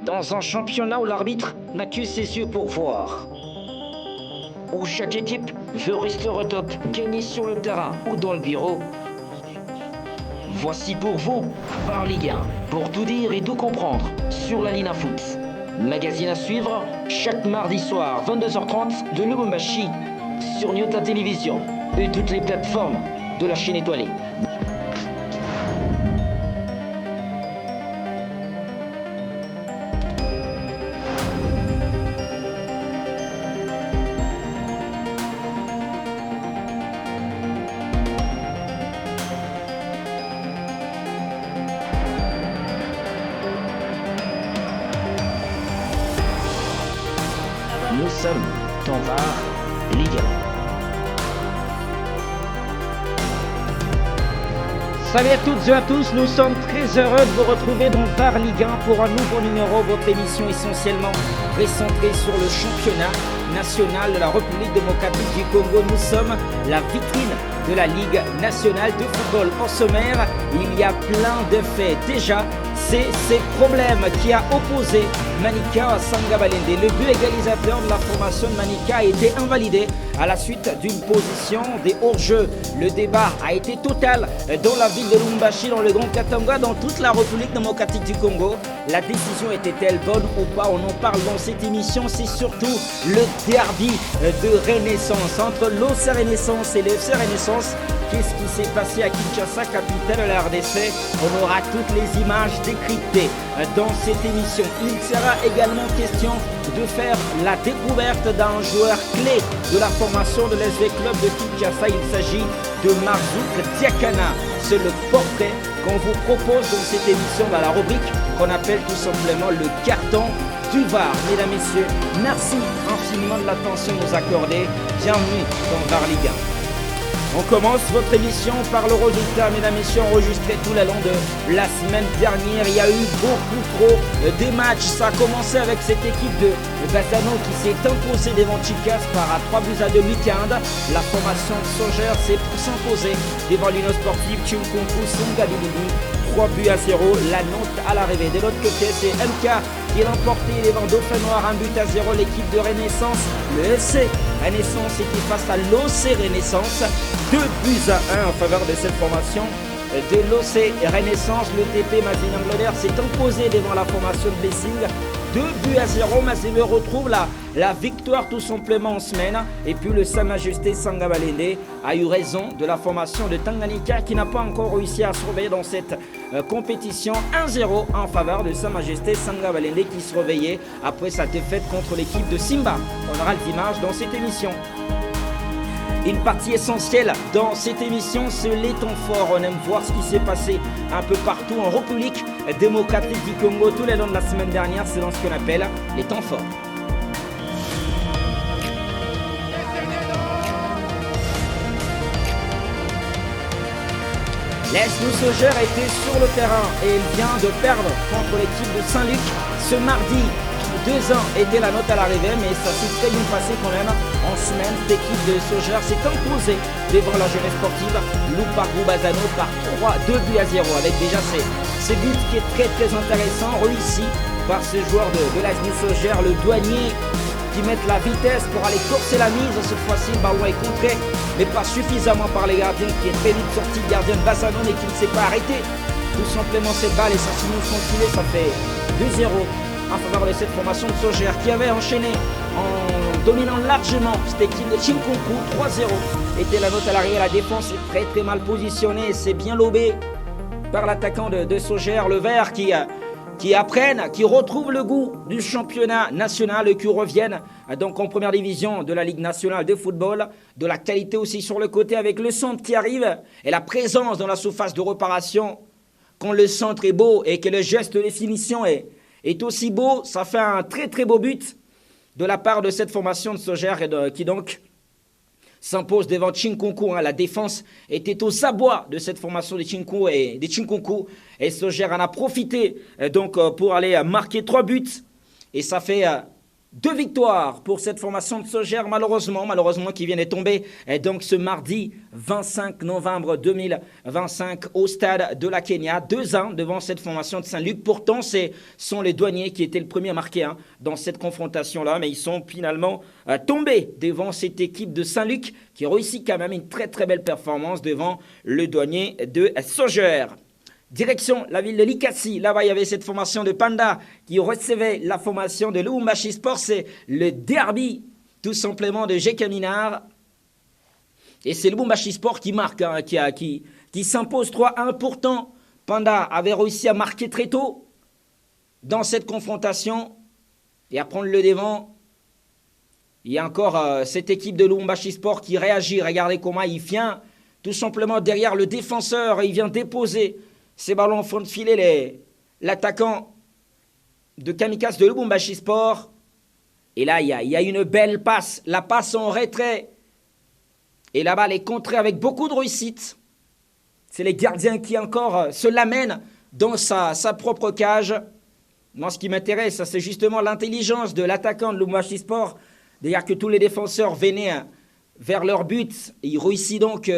Dans un championnat où l'arbitre n'a que ses yeux pour voir, où chaque équipe veut rester au top, gagner sur le terrain ou dans le bureau, voici pour vous VAR Ligue 1, pour tout dire et tout comprendre sur la Ligue Foot. Magazine à suivre chaque mardi soir 22h30 de Lubumbashi sur Nyota Télévision et toutes les plateformes de la chaîne étoilée. Nous sommes dans VAR Ligue 1. Salut à toutes et à tous, nous sommes très heureux de vous retrouver dans VAR Ligue 1 pour un nouveau numéro, votre émission essentiellement recentrée sur le championnat national de la République démocratique du Congo. Nous sommes la vitrine de la Ligue nationale de football. En sommaire, il y a plein de faits. Déjà, c'est ces problèmes qui a opposé Manika à Sangabalende. Le but égalisateur de la formation de Manika a été invalidé à la suite d'une position des hors-jeux. Le débat a été total dans la ville de Lubumbashi, dans le Grand Katanga, dans toute la République démocratique du Congo. La décision était-elle bonne ou pas? On en parle dans cette émission. C'est surtout le derby de Renaissance entre l'OC Renaissance et le FC Renaissance. Qu'est-ce qui s'est passé à Kinshasa, capitale de la RDC? On aura toutes les images décryptées dans cette émission. Il sera également question de faire la découverte d'un joueur clé de la formation de l'SV Club de Kinshasa. Il s'agit de Marzouk Diakana. C'est le portrait qu'on vous propose dans cette émission, dans la rubrique qu'on appelle tout simplement le carton du VAR. Mesdames, Messieurs, merci infiniment de l'attention que vous accordez. Bienvenue dans VAR Ligue 1. On commence votre émission par le résultat, mesdames et messieurs, enregistré tout le long de la semaine dernière. Il y a eu beaucoup trop de matchs. Ça a commencé avec cette équipe de Bazano qui s'est imposée devant Chicas par 3-2 week-end. La formation de Sogeur s'est s'imposer devant l'Union Sportive Tchunkunku Songabilidi. 3-0, la note à l'arrivée. De l'autre côté, c'est MK qui l'a emporté devant Dauphin Noir, 1-0. L'équipe de Renaissance, le FC Renaissance était face à l'OC Renaissance. 2-1 en faveur de cette formation de l'OC Renaissance. Le TP Mazin Angloder s'est imposé devant la formation de Blessing. 2-0. Mazin retrouve la victoire tout simplement en semaine. Et puis le Sa Majesté Sangabalende a eu raison de la formation de Tanganyika qui n'a pas encore réussi à surveiller dans cette compétition. 1-0 en faveur de Sa Majesté Sangabalende qui se réveillait après sa défaite contre l'équipe de Simba. On aura l'image dans cette émission. Une partie essentielle dans cette émission, c'est les temps forts. On aime voir ce qui s'est passé un peu partout en République démocratique du Congo tout le long de la semaine dernière. C'est dans ce qu'on appelle les temps forts. L'Esnou Sogeur était sur le terrain et il vient de perdre contre l'équipe de Saint-Luc ce mardi. 2-1 était la note à l'arrivée, mais ça s'est très bien passé quand même. En semaine, l'équipe de Sogeur s'est imposée devant la jeunesse sportive Lupaku Bazano par 2-0 avec déjà ces buts qui est très très intéressant, réussi par ce joueur de l'Esnou Sogeur, le douanier qui met la vitesse pour aller corser la mise. Cette fois-ci, le ballon est contré, mais pas suffisamment par les gardiens qui est très vite sorti. Le gardien Bazano mais qui ne s'est pas arrêté. Tout simplement cette balle et ça signe continuer, ça fait 2-0. En faveur de cette formation de Sogeur qui avait enchaîné en dominant largement cette équipe de Tchunkunku. 3-0 était la note à l'arrivée. La défense est très très mal positionnée. C'est bien lobé par l'attaquant de Sogeur, le vert qui apprennent, qui retrouvent le goût du championnat national et qui reviennent donc en première division de la Ligue nationale de football. De la qualité aussi sur le côté avec le centre qui arrive et la présence dans la surface de réparation. Quand le centre est beau et que le geste de finition est aussi beau, ça fait un très très beau but de la part de cette formation de Sogeur qui donc s'impose devant Tchunkunku. La défense était aux abois de cette formation de Tchunkunku et Sogeur en a profité donc pour aller marquer 3 buts et ça fait 2 victoires pour cette formation de Sogère, malheureusement qui vient de tomber donc ce mardi 25 novembre 2025 au stade de la Kenya. 2-1 devant cette formation de Saint-Luc. Pourtant, ce sont les douaniers qui étaient le premier à marquer dans cette confrontation-là, mais ils sont finalement tombés devant cette équipe de Saint-Luc qui réussit quand même une très très belle performance devant le douanier de Sogère. Direction la ville de Likasi, là-bas il y avait cette formation de Panda qui recevait la formation de Lubumbashi Sport, c'est le derby tout simplement de Jekaminard. Et c'est Lubumbashi Sport qui marque, qui s'impose 3-1. Pourtant, Panda avait réussi à marquer très tôt dans cette confrontation et à prendre le devant. Il y a encore cette équipe de Lubumbashi Sport qui réagit, regardez comment il vient tout simplement derrière le défenseur, il vient déposer ces ballons en fond de filet, l'attaquant de Kamikaze de Lubumbashi Sport. Et là, il y a une belle passe. La passe en retrait. Et la balle est contrée avec beaucoup de réussite. C'est les gardiens qui encore se l'amènent dans sa propre cage. Moi, ce qui m'intéresse, c'est justement l'intelligence de l'attaquant de Lubumbashi Sport. D'ailleurs que tous les défenseurs venaient vers leur but. Et il réussit donc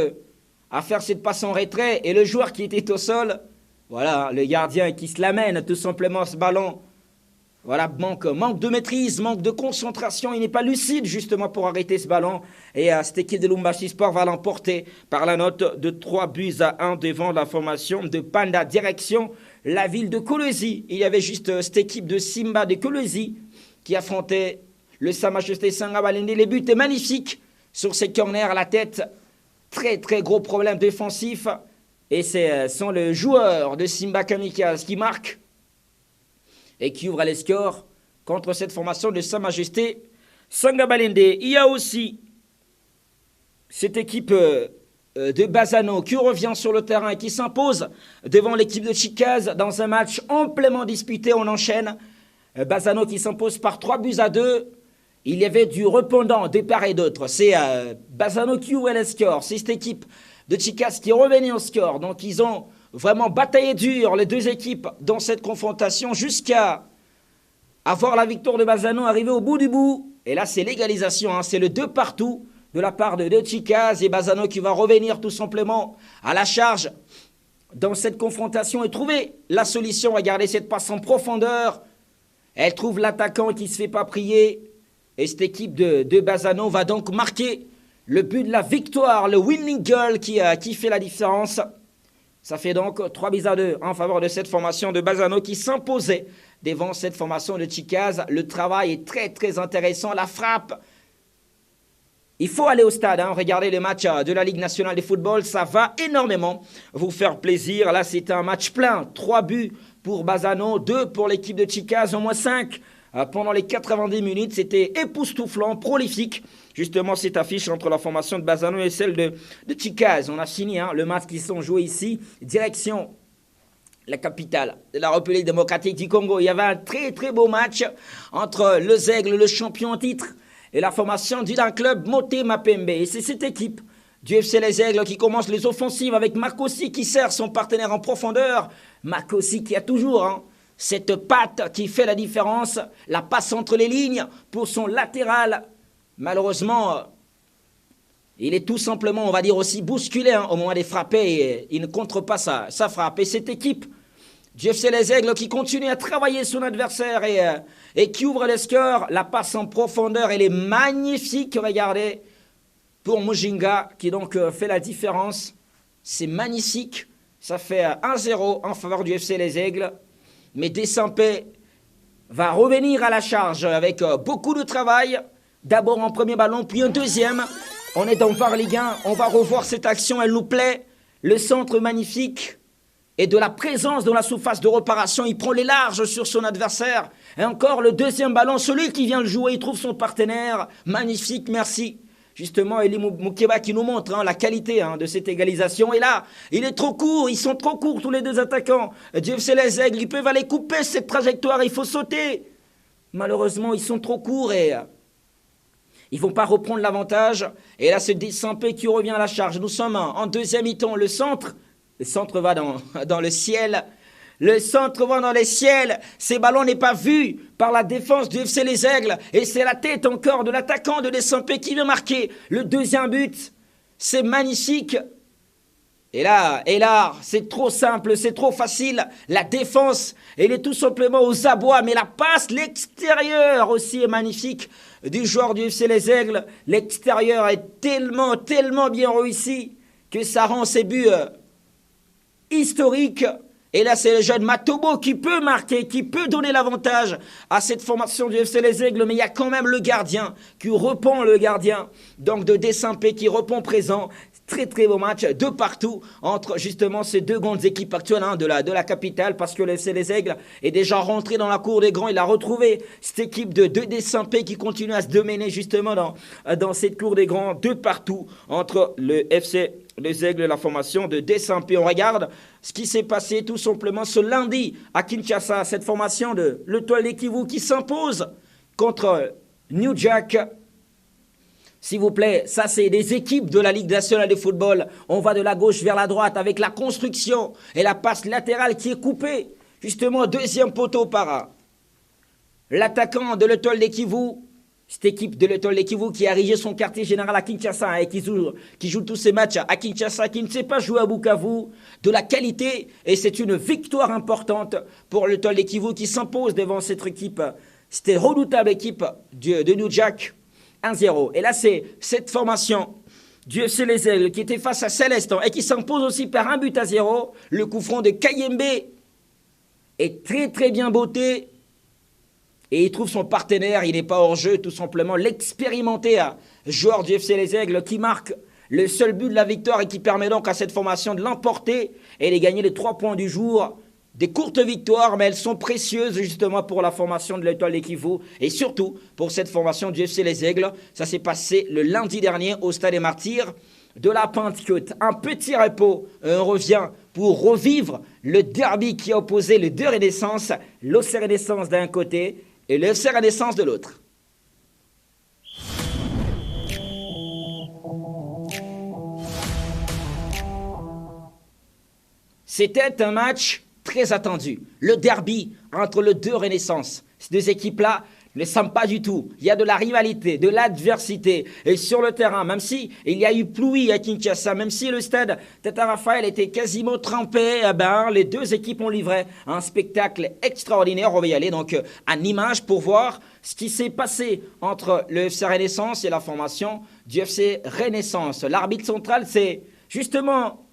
à faire cette passe en retrait. Et le joueur qui était au sol, voilà, le gardien qui se l'amène tout simplement ce ballon. Voilà, manque de maîtrise, manque de concentration. Il n'est pas lucide justement pour arrêter ce ballon. Et cette équipe de Lubumbashi Sport va l'emporter par la note de 3-1 devant la formation de Panda. Direction la ville de Kolwezi. Il y avait juste cette équipe de Simba de Kolwezi qui affrontait le Sa Majesté Sanga Balende. Les buts étaient magnifiques sur ces corners à la tête. Très très gros problème défensif. Et ce sont les joueurs de Simba Kamikaze qui marquent et qui ouvrent les scores contre cette formation de Sa Majesté Sanga Balende. Il y a aussi cette équipe de Bazano qui revient sur le terrain et qui s'impose devant l'équipe de Chicaz dans un match amplement disputé. On enchaîne. Bazano qui s'impose par 3-2. Il y avait du répondant de part et d'autre. C'est Bazano qui ouvre les scores. C'est cette équipe de Chicaz qui est revenue au score. Donc ils ont vraiment bataillé dur, les deux équipes, dans cette confrontation jusqu'à avoir la victoire de Bazano arriver au bout du bout. Et là, c'est l'égalisation. C'est le 2 partout de la part de Chicaz et Bazano qui va revenir tout simplement à la charge dans cette confrontation et trouver la solution. Regardez cette passe en profondeur. Elle trouve l'attaquant qui ne se fait pas prier. Et cette équipe de Bazano va donc marquer le but de la victoire, le winning goal qui fait la différence. Ça fait donc 3-2 en faveur de cette formation de Bazano qui s'imposait devant cette formation de Chicaz. Le travail est très très intéressant. La frappe, il faut aller au stade. Regardez les matchs de la Ligue nationale de football. Ça va énormément vous faire plaisir. Là, c'est un match plein. 3 buts pour Bazano, 2 pour l'équipe de Chicaz, au moins 5. Pendant les 90 minutes, c'était époustouflant, prolifique. Justement, cette affiche entre la formation de Bazano et celle de Chicaz. On a fini le match qui sont joués ici. Direction la capitale de la République démocratique du Congo. Il y avait un très très beau match entre le Zègle, le champion en titre, et la formation d'un club Motema Pembe. Et c'est cette équipe du FC Les Aigles qui commence les offensives avec Makosi qui sert son partenaire en profondeur. Makosi qui a toujours cette patte qui fait la différence, la passe entre les lignes pour son latéral. Malheureusement, il est tout simplement, on va dire aussi bousculé au moment des frapper et il ne contre pas sa frappe. Et cette équipe du FC Les Aigles qui continue à travailler son adversaire et qui ouvre les scores, la passe en profondeur, elle est magnifique, regardez, pour Mujinga qui donc fait la différence. C'est magnifique, ça fait 1-0 en faveur du FC Les Aigles. Mais Desampé va revenir à la charge avec beaucoup de travail. D'abord un premier ballon, puis un deuxième. On est dans VAR Ligue 1, on va revoir cette action, elle nous plaît. Le centre magnifique et de la présence dans la surface de réparation. Il prend les larges sur son adversaire. Et encore le deuxième ballon, celui qui vient le jouer, il trouve son partenaire. Magnifique, merci. Justement, Eli Moukeba qui nous montre la qualité de cette égalisation. Et là, il est trop court, ils sont trop courts tous les deux attaquants. Du FC Les Aigles, ils peuvent aller couper cette trajectoire, il faut sauter. Malheureusement, ils sont trop courts et ils ne vont pas reprendre l'avantage. Et là, c'est Desampé qui revient à la charge. Nous sommes en deuxième mi-temps. Le centre va dans le ciel. Le centre va dans les ciels. Ces ballons n'est pas vu par la défense du FC Les Aigles. Et c'est la tête encore de l'attaquant de Desampé qui vient marquer le deuxième but. C'est magnifique. Et là, c'est trop simple, c'est trop facile. La défense, elle est tout simplement aux abois. Mais la passe, l'extérieur aussi est magnifique du joueur du FC Les Aigles. L'extérieur est tellement bien réussi que ça rend ses buts historiques. Et là, c'est le jeune Matobo qui peut marquer, qui peut donner l'avantage à cette formation du FC Les Aigles. Mais il y a quand même le gardien qui répond, le gardien donc de Desampé qui répond présent. Très beau match de partout entre justement ces deux grandes équipes actuelles de la capitale, parce que le FC Les Aigles est déjà rentré dans la cour des grands. Il a retrouvé cette équipe de Desampé qui continue à se dominer justement dans cette cour des grands de partout entre le FC Les Aigles et la formation de Desampé. On regarde ce qui s'est passé tout simplement ce lundi à Kinshasa, cette formation de l'Étoile des Kivu qui s'impose contre New Jack. S'il vous plaît, ça c'est des équipes de la Ligue nationale de football. On va de la gauche vers la droite avec la construction et la passe latérale qui est coupée. Justement, deuxième poteau par l'attaquant de l'Étoile des Kivu. Cette équipe de l'Étoile des Kivu qui a érigé son quartier général à Kinshasa et qui joue tous ses matchs à Kinshasa, qui ne sait pas jouer à Bukavu, de la qualité. Et c'est une victoire importante pour l'Étoile des Kivu qui s'impose devant cette équipe. C'était une redoutable équipe de New Jack. 1-0. Et là, c'est cette formation du FC Les Aigles qui était face à Célestin et qui s'impose aussi par 1-0. Le coup franc de Kayembe est très bien botté. Et il trouve son partenaire, il n'est pas hors jeu, tout simplement. L'expérimenté joueur du FC Les Aigles qui marque le seul but de la victoire et qui permet donc à cette formation de l'emporter et de gagner les 3 points du jour. Des courtes victoires, mais elles sont précieuses justement pour la formation de l'Étoile des Kivu et surtout pour cette formation du FC Les Aigles. Ça s'est passé le lundi dernier au Stade des Martyrs de la Pentecôte. Un petit repos, on revient pour revivre le derby qui a opposé les deux Renaissances, l'OC Renaissance d'un côté et le FC Renaissance de l'autre. C'était un match très attendu. Le derby entre les deux Renaissances. Ces deux équipes-là ne semblent pas du tout. Il y a de la rivalité, de l'adversité. Et sur le terrain, même si il y a eu pluie à Kinshasa, même si le stade Tata Raphaël était quasiment trempé, les deux équipes ont livré un spectacle extraordinaire. On va y aller donc en image pour voir ce qui s'est passé entre le FC Renaissance et la formation du FC Renaissance. L'arbitre central, c'est justement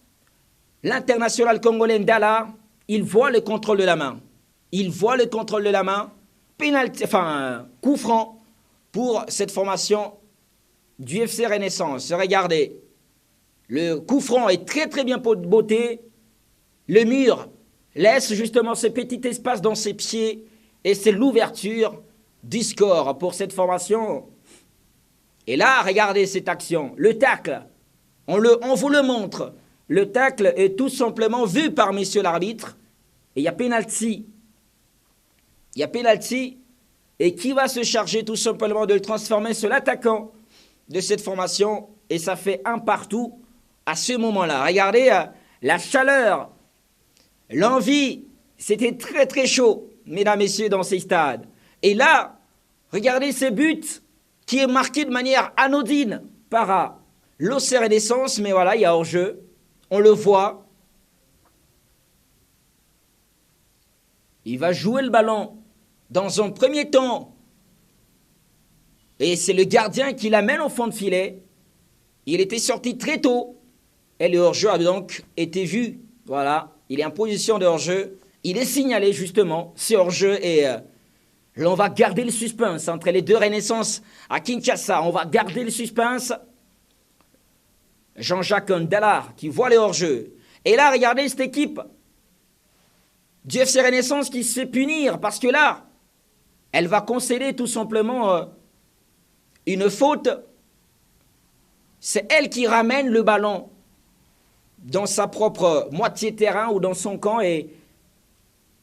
l'international congolais Ndala. Il voit le contrôle de la main. Pénalty, coup franc pour cette formation du FC Renaissance. Regardez, le coup franc est très bien botté. Le mur laisse justement ce petit espace dans ses pieds et c'est l'ouverture du score pour cette formation. Et là, regardez cette action. Le tacle, on vous le montre. Le tacle est tout simplement vu par monsieur l'arbitre. Et il y a pénalty. Et qui va se charger tout simplement de le transformer sur l'attaquant de cette formation. Et ça fait 1-1 à ce moment-là. Regardez la chaleur, l'envie. C'était très chaud, mesdames, messieurs, dans ces stades. Et là, regardez ce but qui est marqué de manière anodine par l'OC Renaissance. Mais voilà, il y a hors-jeu. On le voit. Il va jouer le ballon dans un premier temps. Et c'est le gardien qui l'amène au fond de filet. Il était sorti très tôt. Et le hors-jeu a donc été vu. Voilà, il est en position de hors-jeu. Il est signalé justement, ce hors-jeu. Et là, on va garder le suspense entre les deux Renaissances à Kinshasa. On va garder le suspense. Jean-Jacques Ndala qui voit les hors-jeu. Et là, regardez cette équipe du FC Renaissance qui se fait punir parce que là, elle va concéder tout simplement une faute. C'est elle qui ramène le ballon dans sa propre moitié terrain ou dans son camp. Et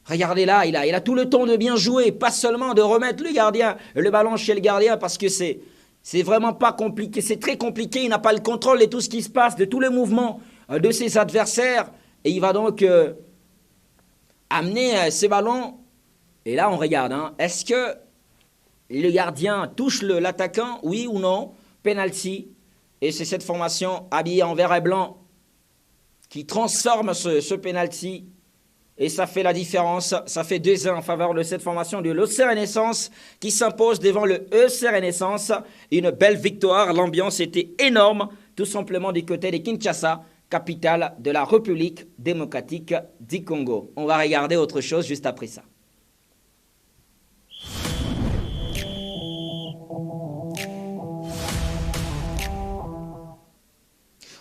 regardez là, il a tout le temps de bien jouer, pas seulement de remettre le ballon chez le gardien parce que c'est vraiment pas compliqué, c'est très compliqué. Il n'a pas le contrôle de tout ce qui se passe, de tous les mouvements de ses adversaires. Et il va donc amener ce ballon. Et là, on regarde. Est-ce que le gardien touche l'attaquant, oui ou non? Penalty. Et c'est cette formation habillée en vert et blanc qui transforme ce penalty. Et ça fait la différence. Ça fait 2-1 en faveur de cette formation de l'EC Renaissance qui s'impose devant le EC Renaissance. Une belle victoire. L'ambiance était énorme, tout simplement du côté de Kinshasa, capitale de la République démocratique du Congo. On va regarder autre chose juste après ça.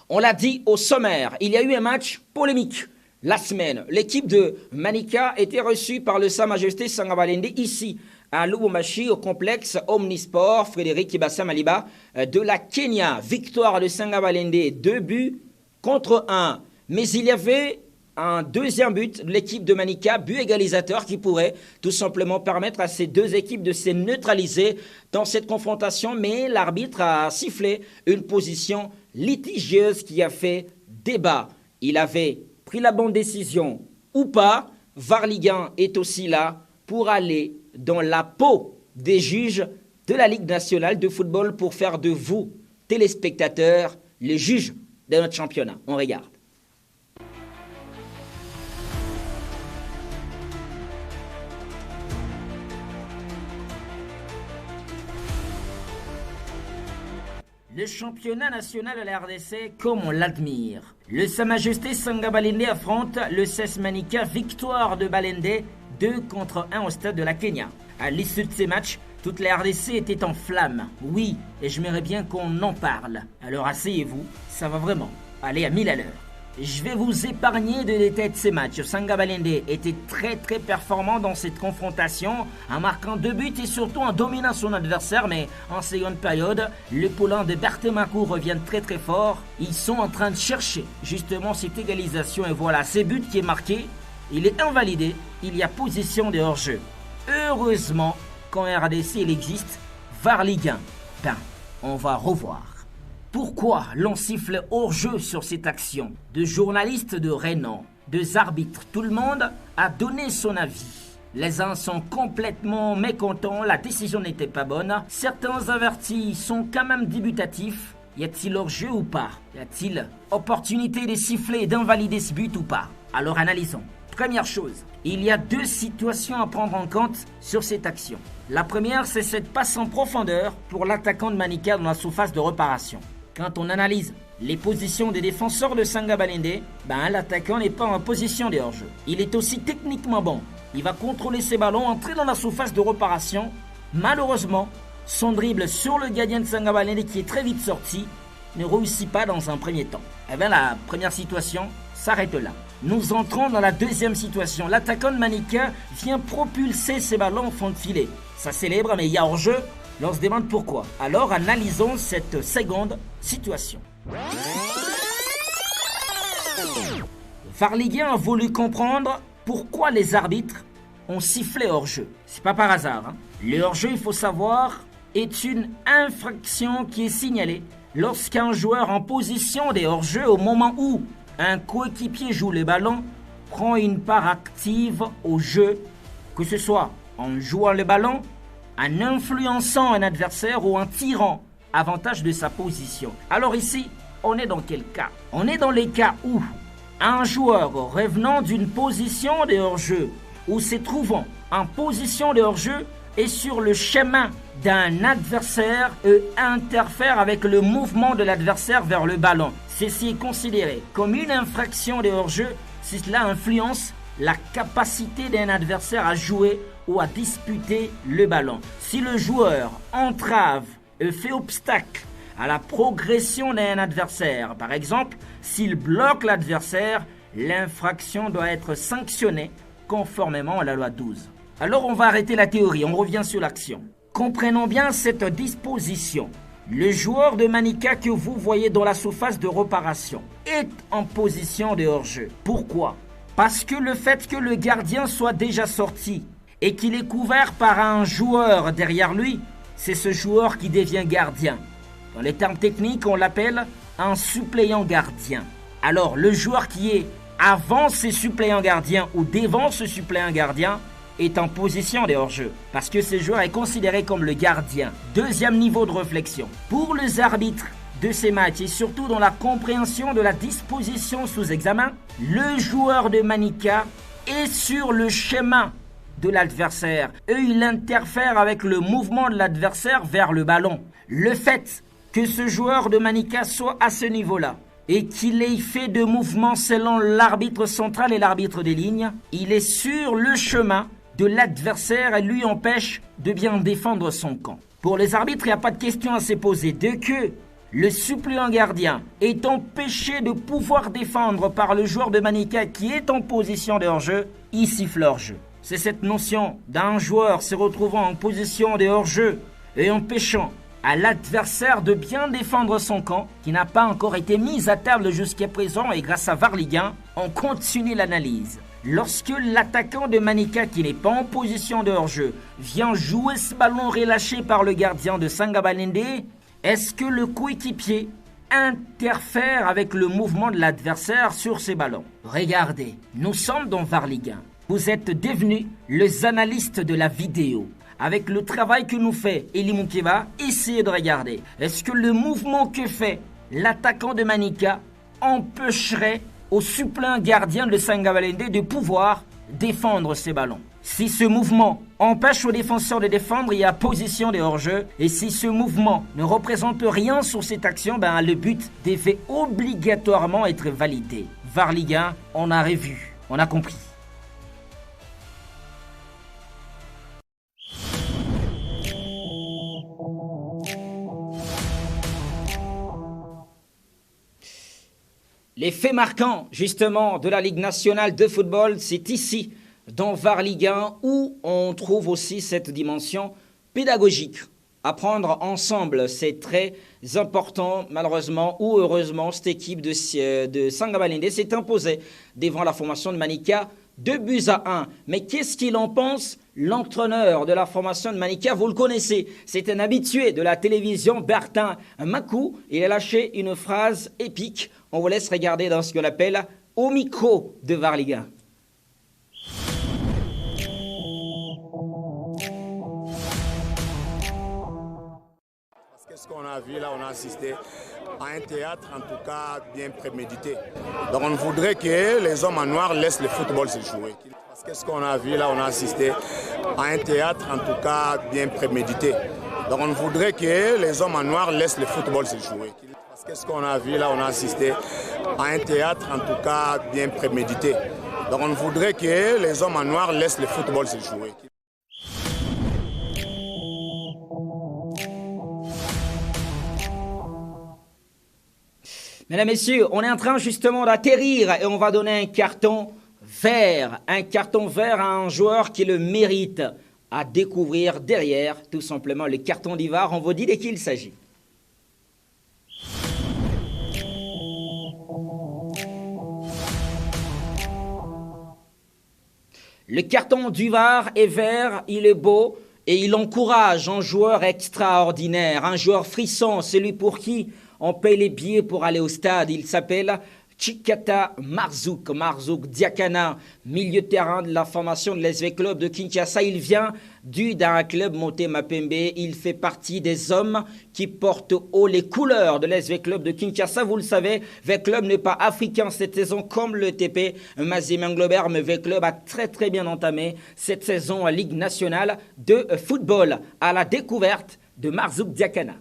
On l'a dit au sommaire, il y a eu un match polémique la semaine. L'équipe de Manika était reçue par le Sa Majesté Sangabalende ici à Lubumbashi au complexe Omnisport Frédéric Kibasa Maliba de la Kenya. Victoire de Sangabalende, 2-1. Mais il y avait un deuxième but de l'équipe de Manika, but égalisateur qui pourrait tout simplement permettre à ces deux équipes de se neutraliser dans cette confrontation. Mais l'arbitre a sifflé une position litigieuse qui a fait débat. Il avait pris la bonne décision ou pas. VAR Ligue 1 est aussi là pour aller dans la peau des juges de la Ligue nationale de football pour faire de vous, téléspectateurs, les juges de notre championnat. On regarde. Le championnat national de la RDC comme on l'admire. Le Sa Majesté Sangabalende affronte le CES Manika, victoire de Balende 2-1 au stade de la Kenya. À l'issue de ces matchs, toute la RDC était en flammes. Oui, et j'aimerais bien qu'on en parle. Alors asseyez-vous, ça va vraiment aller à 1000 à l'heure. Je vais vous épargner de détails de ces matchs. Sangabalende était très performant dans cette confrontation, en marquant 2 buts et surtout en dominant son adversaire. Mais en seconde période, les poulains de Berthemacourt reviennent très fort. Ils sont en train de chercher justement cette égalisation. Et voilà, ce but qui est marqué, il est invalidé. Il y a position de hors-jeu. Heureusement qu'en RDC il existe VAR Ligue 1. Ben, on va revoir. Pourquoi l'on siffle hors-jeu sur cette action? De journalistes de renom, de arbitres, tout le monde a donné son avis. Les uns sont complètement mécontents, la décision n'était pas bonne. Certains avertis sont quand même dubitatifs. Y a-t-il hors-jeu ou pas? Y a-t-il opportunité de siffler et d'invalider ce but ou pas? Alors analysons. Première chose, il y a 2 situations à prendre en compte sur cette action. La première, c'est cette passe en profondeur pour l'attaquant de Manika dans la surface de réparation. Quand on analyse les positions des défenseurs de Sangabalende, l'attaquant n'est pas en position de hors-jeu. Il est aussi techniquement bon. Il va contrôler ses ballons, entrer dans la surface de réparation. Malheureusement, son dribble sur le gardien de Sangabalende qui est très vite sorti ne réussit pas dans un premier temps. La première situation s'arrête là. Nous entrons dans la deuxième situation. L'attaquant de Manika vient propulser ses ballons au fond de filet. Ça célèbre, mais il y a hors-jeu. On se demande pourquoi. Alors analysons cette seconde situation. VAR Ligue 1 a voulu comprendre pourquoi les arbitres ont sifflé hors-jeu. C'est pas par hasard. Le hors-jeu, il faut savoir, est une infraction qui est signalée lorsqu'un joueur en position de hors-jeu au moment où un coéquipier joue le ballon prend une part active au jeu, que ce soit en jouant le ballon, en influençant un adversaire ou en tirant avantage de sa position. Alors ici, on est dans quel cas? On est dans les cas où un joueur revenant d'une position de hors-jeu ou se trouvant en position de hors-jeu est sur le chemin d'un adversaire et interfère avec le mouvement de l'adversaire vers le ballon. Ceci est considéré comme une infraction de hors-jeu si cela influence la capacité d'un adversaire à jouer ou à disputer le ballon. Si le joueur entrave et fait obstacle à la progression d'un adversaire, par exemple, s'il bloque l'adversaire, l'infraction doit être sanctionnée conformément à la loi 12. Alors on va arrêter la théorie, on revient sur l'action. Comprenons bien cette disposition. Le joueur de Manika que vous voyez dans la surface de réparation est en position de hors-jeu. Pourquoi? Parce que le fait que le gardien soit déjà sorti et qu'il est couvert par un joueur derrière lui, c'est ce joueur qui devient gardien. Dans les termes techniques, on l'appelle un suppléant gardien. Alors, le joueur qui est avant ce suppléant gardien ou devant ce suppléant gardien, est en position de hors-jeu, parce que ce joueur est considéré comme le gardien. Deuxième niveau de réflexion. Pour les arbitres de ces matchs et surtout dans la compréhension de la disposition sous examen, le joueur de Manica est sur le chemin de l'adversaire et il interfère avec le mouvement de l'adversaire vers le ballon. Le fait que ce joueur de Manica soit à ce niveau-là et qu'il ait fait de mouvements selon l'arbitre central et l'arbitre des lignes, il est sur le chemin de l'adversaire et lui empêche de bien défendre son camp. Pour les arbitres, il n'y a pas de question à se poser. Dès que le suppléant gardien est empêché de pouvoir défendre par le joueur de Manica qui est en position de hors-jeu, il siffle hors-jeu. C'est cette notion d'un joueur se retrouvant en position de hors-jeu et empêchant à l'adversaire de bien défendre son camp qui n'a pas encore été mise à table jusqu'à présent et grâce à VAR Ligue 1, on continue l'analyse. Lorsque l'attaquant de Manica qui n'est pas en position de hors-jeu vient jouer ce ballon relâché par le gardien de Sangabalende, est-ce que le coéquipier interfère avec le mouvement de l'adversaire sur ces ballons? Regardez, nous sommes dans VAR Ligue 1. Vous êtes devenus les analystes de la vidéo. Avec le travail que nous fait Eli Moukeba, essayez de regarder. Est-ce que le mouvement que fait l'attaquant de Manica empêcherait au suppléant gardien de Sangabalende de pouvoir défendre ces ballons? Si ce mouvement empêche aux défenseurs de défendre, il y a position de hors-jeu. Et si ce mouvement ne représente rien sur cette action, le but devait obligatoirement être validé. VAR Ligue 1, on a revu, on a compris. Les faits marquants, justement, de la Ligue nationale de football, c'est ici, dans VAR Ligue 1, où on trouve aussi cette dimension pédagogique. Apprendre ensemble, c'est très important, malheureusement ou heureusement, cette équipe de Sangabalende s'est imposée devant la formation de Manica, 2-1. Mais qu'est-ce qu'il en pense? L'entraîneur de la formation de Manica, vous le connaissez, c'est un habitué de la télévision, Bertin Makou. Il a lâché une phrase épique. On vous laisse regarder dans ce qu'on appelle au micro de VAR Ligue 1. Qu'est-ce qu'on a vu là? On a assisté à un théâtre, en tout cas bien prémédité. Donc on voudrait que les hommes en noir laissent le football se jouer. Qu'est-ce qu'on a vu là? On a assisté à un théâtre, en tout cas bien prémédité. Donc on voudrait que les hommes en noir laissent le football se jouer. Qu'est-ce qu'on a vu là? On a assisté à un théâtre, en tout cas bien prémédité. Donc on voudrait que les hommes en noir laissent le football se jouer. Mesdames, Messieurs, on est en train justement d'atterrir et on va donner un carton vert à un joueur qui le mérite, à découvrir derrière tout simplement le carton d'Ivar. On vous dit de qui il s'agit. Le carton du VAR est vert, il est beau et il encourage un joueur extraordinaire, un joueur frisson, celui pour qui on paye les billets pour aller au stade. Il s'appelle Chikata Marzouk Diakana, milieu de terrain de la formation de l'SV Club de Kinshasa. Il vient d'un club monté Mapembe. Il fait partie des hommes qui portent haut les couleurs de l'SV Club de Kinshasa. Vous le savez, V Club n'est pas africain cette saison comme le TP Mazembe Angleterre, mais V Club a très bien entamé cette saison en Ligue nationale de football à la découverte de Marzouk Diakana.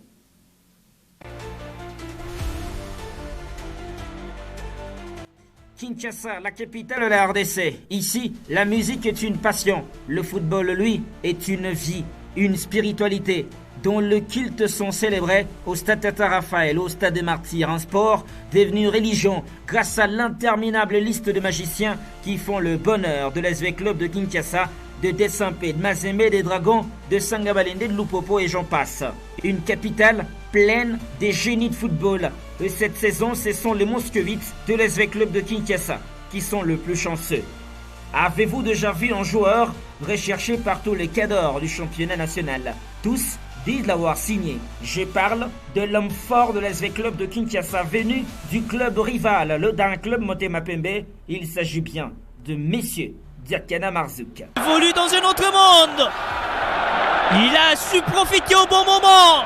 Kinshasa, la capitale de la RDC. Ici, la musique est une passion. Le football, lui, est une vie, une spiritualité dont le culte sont célébrés au stade Tata Raphaël, au stade des Martyrs. Un sport devenu religion grâce à l'interminable liste de magiciens qui font le bonheur de l'SV Club de Kinshasa, de Desampé, de Mazembe, des Dragons, de Sangabalende, de Lupopo et j'en passe. Une capitale pleine des génies de football. Et cette saison, ce sont les Moscovites de l'SV Club de Kinshasa qui sont le plus chanceux. Avez-vous déjà vu un joueur recherché par tous les cadors du championnat national? Tous disent l'avoir signé. Je parle de l'homme fort de l'SV Club de Kinshasa, venu du club rival, le d'un club Motema Pembe. Il s'agit bien de Messieurs Diakana Marzouk. Il évolue dans un autre monde. Il a su profiter au bon moment.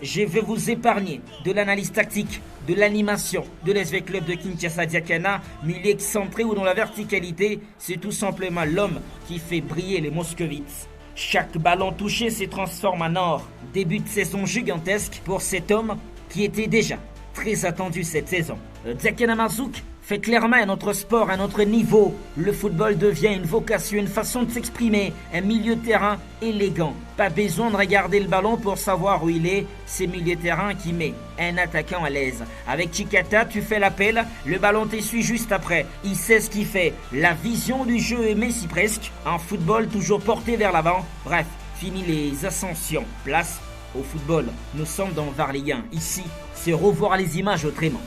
Je vais vous épargner de l'analyse tactique, de l'animation de l'SV Club de Kinshasa. Diakana, milieu excentré ou dans la verticalité, c'est tout simplement l'homme qui fait briller les Moscovites. Chaque ballon touché se transforme en or. Début de saison gigantesque pour cet homme qui était déjà très attendu cette saison. Diakana Marzouk fait clairement un autre sport, un autre niveau. Le football devient une vocation, une façon de s'exprimer, un milieu de terrain élégant. Pas besoin de regarder le ballon pour savoir où il est. C'est milieu de terrain qui met un attaquant à l'aise. Avec Chikata, tu fais l'appel, le ballon t'essuie juste après. Il sait ce qu'il fait. La vision du jeu est Messi presque. En football, toujours porté vers l'avant. Bref, fini les ascensions. Place au football. Nous sommes dans VAR Ligue 1. Ici, c'est revoir les images autrement.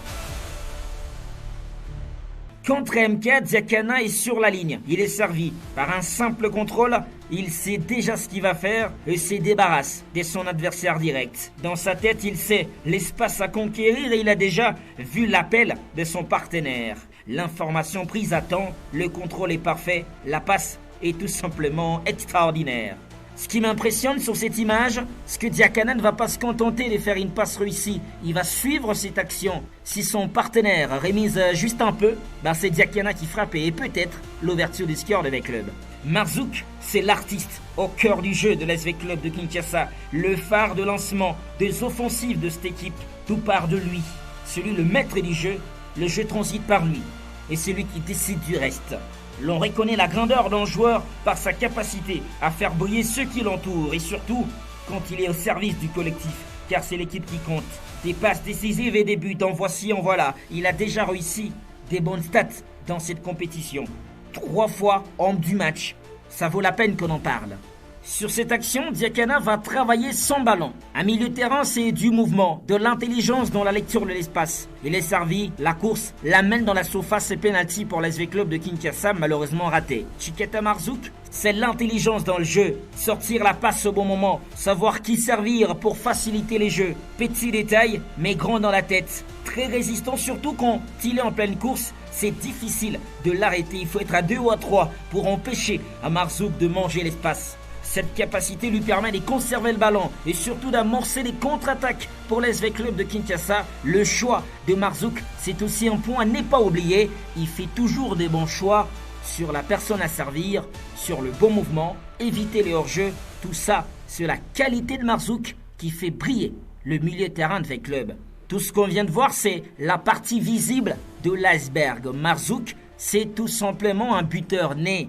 Contre MK, Diakana est sur la ligne. Il est servi par un simple contrôle. Il sait déjà ce qu'il va faire et se débarrasse de son adversaire direct. Dans sa tête, il sait l'espace à conquérir et il a déjà vu l'appel de son partenaire. L'information prise à temps, le contrôle est parfait, la passe est tout simplement extraordinaire. Ce qui m'impressionne sur cette image, c'est que Diakana ne va pas se contenter de faire une passe réussie. Il va suivre cette action. Si son partenaire remise juste un peu, c'est Diakana qui frappe et peut-être l'ouverture du score de l'SV Club. Marzouk, c'est l'artiste au cœur du jeu de l'SV Club de Kinshasa. Le phare de lancement des offensives de cette équipe. Tout part de lui. Celui le maître du jeu, le jeu transite par lui. Et c'est lui qui décide du reste. L'on reconnaît la grandeur d'un joueur par sa capacité à faire briller ceux qui l'entourent et surtout quand il est au service du collectif, car c'est l'équipe qui compte. Des passes décisives et des buts, en voici, en voilà. Il a déjà réussi des bonnes stats dans cette compétition. 3 fois homme du match. Ça vaut la peine qu'on en parle. Sur cette action, Diakana va travailler sans ballon. Un milieu de terrain, c'est du mouvement, de l'intelligence dans la lecture de l'espace. Il est servi, la course l'amène dans la surface et penalty pour l'SV Club de Kinshasa, malheureusement raté. Chikata Marzouk, c'est l'intelligence dans le jeu. Sortir la passe au bon moment, savoir qui servir pour faciliter les jeux. Petit détail, mais grand dans la tête. Très résistant, surtout quand il est en pleine course. C'est difficile de l'arrêter, il faut être à 2 ou à 3 pour empêcher à Marzouk de manger l'espace. Cette capacité lui permet de conserver le ballon et surtout d'amorcer des contre-attaques pour l'SV Club de Kinshasa. Le choix de Marzouk, c'est aussi un point à ne pas oublier. Il fait toujours des bons choix sur la personne à servir, sur le bon mouvement, éviter les hors-jeux. Tout ça, c'est la qualité de Marzouk qui fait briller le milieu de terrain de l'SV Club. Tout ce qu'on vient de voir, c'est la partie visible de l'iceberg. Marzouk, c'est tout simplement un buteur né.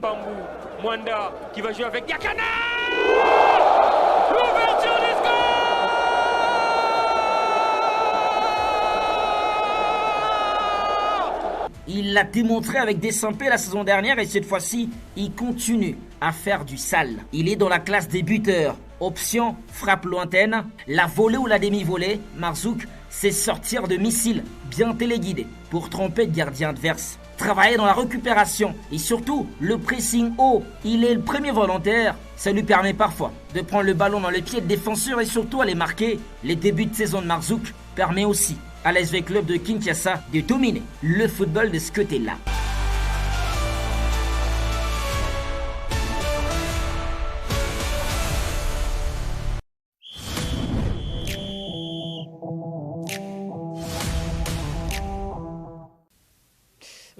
Mwanda qui va jouer avec Diakana. L'ouverture du score. Il l'a démontré avec Desampé la saison dernière et cette fois-ci, il continue à faire du sale. Il est dans la classe des buteurs. Option, frappe lointaine, la volée ou la demi-volée. Marzouk sait sortir de missiles bien téléguidés pour tromper le gardien adverse. Travailler dans la récupération et surtout le pressing haut. Il est le premier volontaire. Ça lui permet parfois de prendre le ballon dans les pieds de défenseurs et surtout à les marquer. Les débuts de saison de Marzouk permet aussi à l'SV Club de Kinshasa de dominer le football de ce côté-là.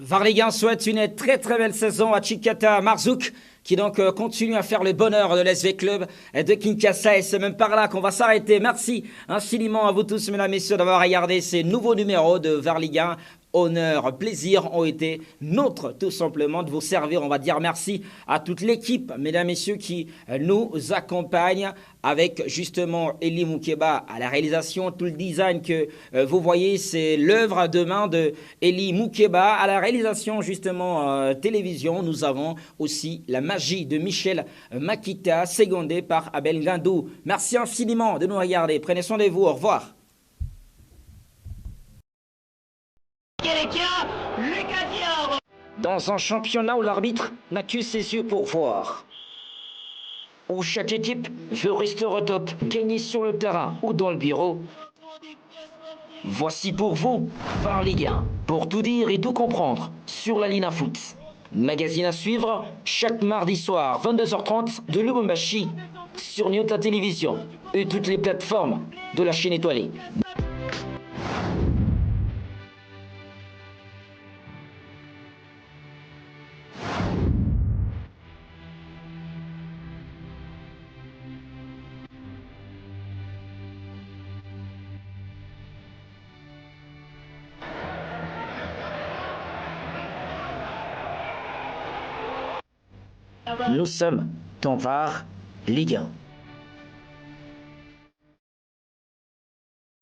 VAR Ligue 1 souhaite une très très belle saison à Chikata Marzouk qui donc continue à faire le bonheur de l'SV Club de Kinshasa et c'est même par là qu'on va s'arrêter. Merci infiniment à vous tous mesdames et messieurs d'avoir regardé ces nouveaux numéros de VAR Ligue 1. Honneur, plaisir ont été nôtres tout simplement de vous servir. On va dire merci à toute l'équipe, mesdames, messieurs, qui nous accompagne avec justement Elie Moukeba à la réalisation. Tout le design que vous voyez, c'est l'œuvre de main de Elie Moukeba. À la réalisation justement télévision, nous avons aussi la magie de Michel Makita, secondé par Abel Gandou. Merci infiniment de nous regarder. Prenez soin de vous. Au revoir. Dans un championnat où l'arbitre n'a que ses yeux pour voir. où chaque équipe veut rester au top, gagner sur le terrain ou dans le bureau. Voici pour vous VAR Ligue 1, pour tout dire et tout comprendre sur la Lina Foot. Magazine à suivre chaque mardi soir 22h30 de Lubumbashi sur Nyota Télévision et toutes les plateformes de la chaîne étoilée. Nous sommes dans VAR Ligue 1.